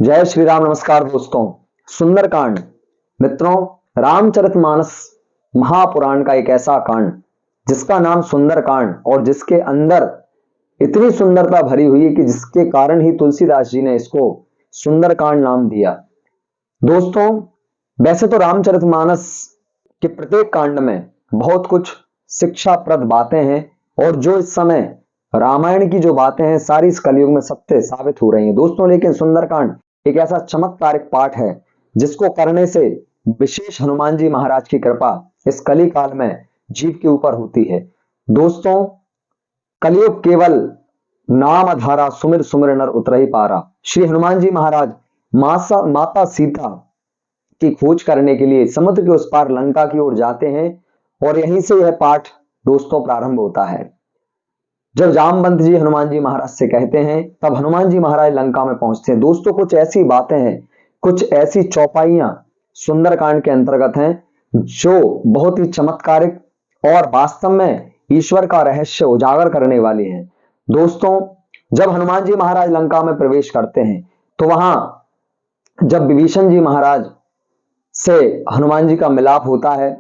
जय श्री राम। नमस्कार दोस्तों। सुंदरकांड मित्रों, रामचरितमानस महापुराण का एक ऐसा कांड जिसका नाम सुंदरकांड और जिसके अंदर इतनी सुंदरता भरी हुई है कि जिसके कारण ही तुलसीदास जी ने इसको सुंदरकांड नाम दिया। दोस्तों, वैसे तो रामचरितमानस के प्रत्येक कांड में बहुत कुछ शिक्षाप्रद बातें हैं और जो इस समय रामायण की जो बातें हैं सारी इस कलयुग में सत्य साबित हो रही हैं दोस्तों। लेकिन सुंदरकांड एक ऐसा चमत्कारिक पाठ है जिसको करने से विशेष हनुमान जी महाराज की कृपा इस कली काल में जीव के ऊपर होती है। दोस्तों, कलयुग केवल नाम आधारा सुमिर सुमिर नर उतरहि पारा। श्री हनुमान जी महाराज माता सीता की खोज करने के लिए समुद्र के उस पार लंका की ओर जाते हैं और यहीं से यह पाठ दोस्तों प्रारंभ होता है। जब जामवंत जी हनुमान जी महाराज से कहते हैं तब हनुमान जी महाराज लंका में पहुंचते हैं। दोस्तों, कुछ ऐसी बातें हैं, कुछ ऐसी चौपाइयां सुंदरकांड के अंतर्गत हैं जो बहुत ही चमत्कारिक और वास्तव में ईश्वर का रहस्य उजागर करने वाली हैं। दोस्तों, जब हनुमान जी महाराज लंका में प्रवेश करते हैं तो वहां जब विभीषण जी महाराज से हनुमान जी का मिलाप होता है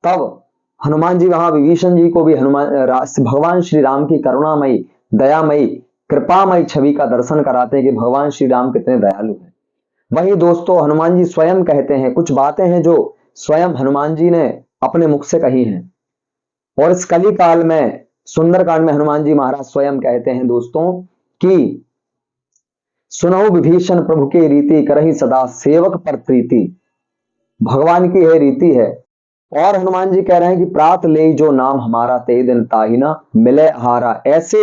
तब हनुमान जी वहां विभीषण जी को भी भगवान श्री राम की करुणामयी, दयामयी, कृपामयी छवि का दर्शन कराते हैं कि भगवान श्री राम कितने दयालु हैं। वही दोस्तों हनुमान जी स्वयं कहते हैं, कुछ बातें हैं जो स्वयं हनुमान जी ने अपने मुख से कही हैं और इस कली काल में सुंदरकांड में हनुमान जी महाराज स्वयं कहते हैं दोस्तों कि सुनहु विभीषण प्रभु के रीति करहि सदा सेवक पर प्रीति। भगवान की यह रीति है। और हनुमान जी कह रहे हैं कि प्रात ले जो नाम हमारा ते दिन ताहिना मिले हारा। ऐसे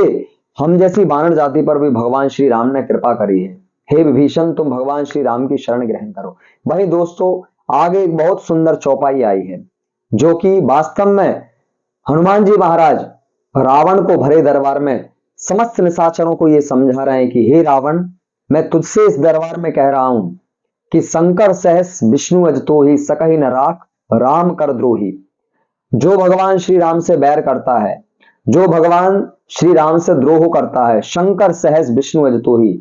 हम जैसी वानर जाति पर भी भगवान श्री राम ने कृपा करी है। हे विभीषण, तुम भगवान श्री राम की शरण ग्रहण करो। वही दोस्तों आगे एक बहुत सुंदर चौपाई आई है जो कि वास्तव में हनुमान जी महाराज रावण को भरे दरबार में समस्त निशाचरों को यह समझा रहे हैं कि हे रावण, मैं तुझसे इस दरबार में कह रहा हूं कि शंकर सहस विष्णु अजतो ही सकहि न राख राम कर द्रोही। जो भगवान श्री राम से बैर करता है, जो भगवान श्री राम से द्रोह करता है, शंकर सहस विष्णु अजतो ही,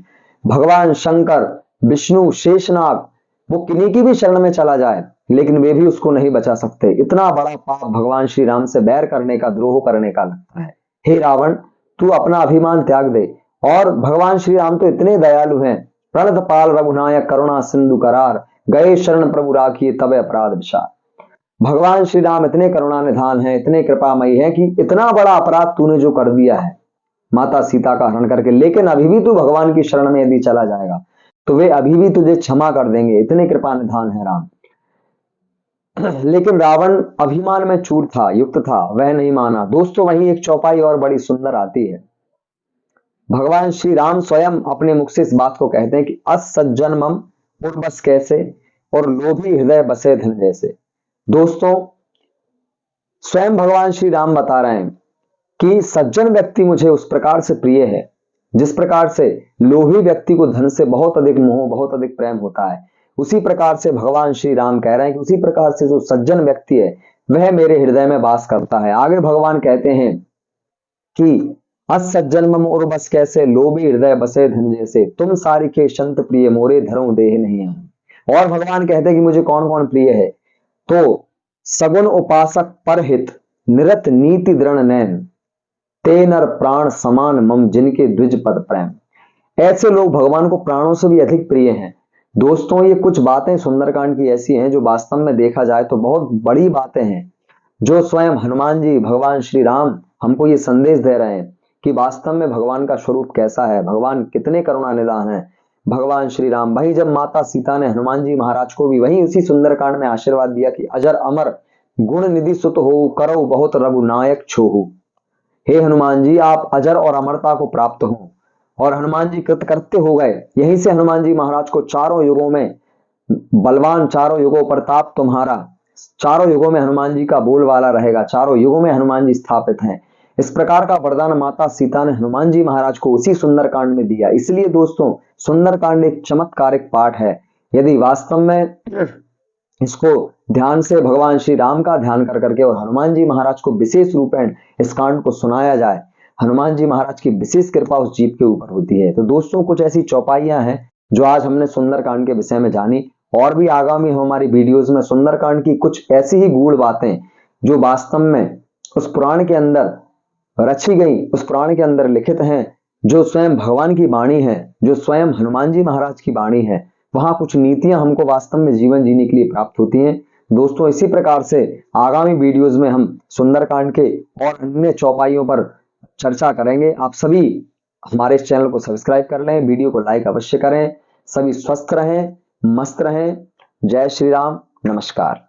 भगवान शंकर, विष्णु, शेषनाग वो किन्हीं की भी शरण में चला जाए लेकिन वे भी उसको नहीं बचा सकते। इतना बड़ा पाप भगवान श्री राम से बैर करने का, द्रोह करने का लगता है। हे रावण, तू अपना अभिमान त्याग दे। और भगवान श्री राम तो इतने दयालु हैं, प्रणत पाल रघुनायक करुणा सिंधु करार, गए शरण प्रभु राखिए तब अपराध विचार। भगवान श्री राम इतने करुणा निधान है, इतने कृपामयी है कि इतना बड़ा अपराध तूने जो कर दिया है माता सीता का हरण करके, लेकिन अभी भी तू भगवान की शरण में यदि चला जाएगा तो वे अभी भी तुझे क्षमा कर देंगे। इतने कृपा निधान है राम। लेकिन रावण अभिमान में चूर था, युक्त था, वह नहीं माना। दोस्तों, वहीं एक चौपाई और बड़ी सुंदर आती है। भगवान श्री राम स्वयं अपने मुख से इस बात को कहते हैं कि असज्जन मम उर्बस कैसे और लोभी हृदय बसे धन जैसे। दोस्तों, स्वयं भगवान श्री राम बता रहे हैं कि सज्जन व्यक्ति मुझे उस प्रकार से प्रिय है जिस प्रकार से लोभी व्यक्ति को धन से बहुत अधिक मोह, बहुत अधिक प्रेम होता है। उसी प्रकार से भगवान श्री राम कह रहे हैं कि उसी प्रकार से जो सज्जन व्यक्ति है वह मेरे हृदय में वास करता है। आगे भगवान कहते हैं कि असज्जन मम उर्बस कैसे लोभी हृदय बसे धन जैसे, तुम सारी के संत प्रिय मोरे धरो देह नहीं आए। और भगवान कहते हैं कि मुझे कौन कौन प्रिय है, तो सगुन उपासक परहित निरत नीति दृढ़ नैन ते नर प्राण समान मम जिनके द्विज पद प्रेम। ऐसे लोग भगवान को प्राणों से भी अधिक प्रिय हैं। दोस्तों, ये कुछ बातें सुंदरकांड की ऐसी हैं जो वास्तव में देखा जाए तो बहुत बड़ी बातें हैं जो स्वयं हनुमान जी, भगवान श्री राम हमको ये संदेश दे रहे हैं कि वास्तव में भगवान का स्वरूप कैसा है, भगवान कितने करुणा निधान है भगवान श्री राम। वही जब माता सीता ने हनुमान जी महाराज को भी वही उसी सुंदरकांड में आशीर्वाद दिया कि अजर अमर गुण निधि सुत हो करो बहुत रघुनायक छोहू। हे हनुमान जी, आप अजर और अमरता को प्राप्त हो। और हनुमान जी कृतकृत्य हो गए। यहीं से हनुमान जी महाराज को चारों युगों में बलवान, चारों युगों प्रताप तुम्हारा, चारों युगों में हनुमान जी का बोलबाला रहेगा, चारों युगों में हनुमान जी स्थापित हैं। इस प्रकार का वरदान माता सीता ने हनुमान जी महाराज को उसी सुंदरकांड में दिया। इसलिए दोस्तों, सुंदरकांड एक चमत्कारिक पाठ है। यदि वास्तव में इसको ध्यान से भगवान श्री राम का ध्यान कर करके और हनुमान जी महाराज को विशेष रूपेण इस कांड को सुनाया जाए, हनुमान जी महाराज की विशेष कृपा उस जीव के ऊपर होती है। तो दोस्तों, कुछ ऐसी चौपाइयां हैं जो आज हमने सुंदरकांड के विषय में जानी। और भी आगामी हमारी वीडियोस में सुंदरकांड की कुछ ऐसी ही गूढ़ बातें जो वास्तव में उस पुराण के अंदर रची गई, उस पुराण के अंदर लिखित हैं, जो स्वयं भगवान की वाणी है, जो स्वयं हनुमान जी महाराज की वाणी है, वहां कुछ नीतियां हमको वास्तव में जीवन जीने के लिए प्राप्त होती हैं। दोस्तों, इसी प्रकार से आगामी वीडियोस में हम सुंदरकांड के और अन्य चौपाइयों पर चर्चा करेंगे। आप सभी हमारे इस चैनल को सब्सक्राइब कर लें, वीडियो को लाइक अवश्य करें। सभी स्वस्थ रहें, मस्त रहें। जय श्री राम, नमस्कार।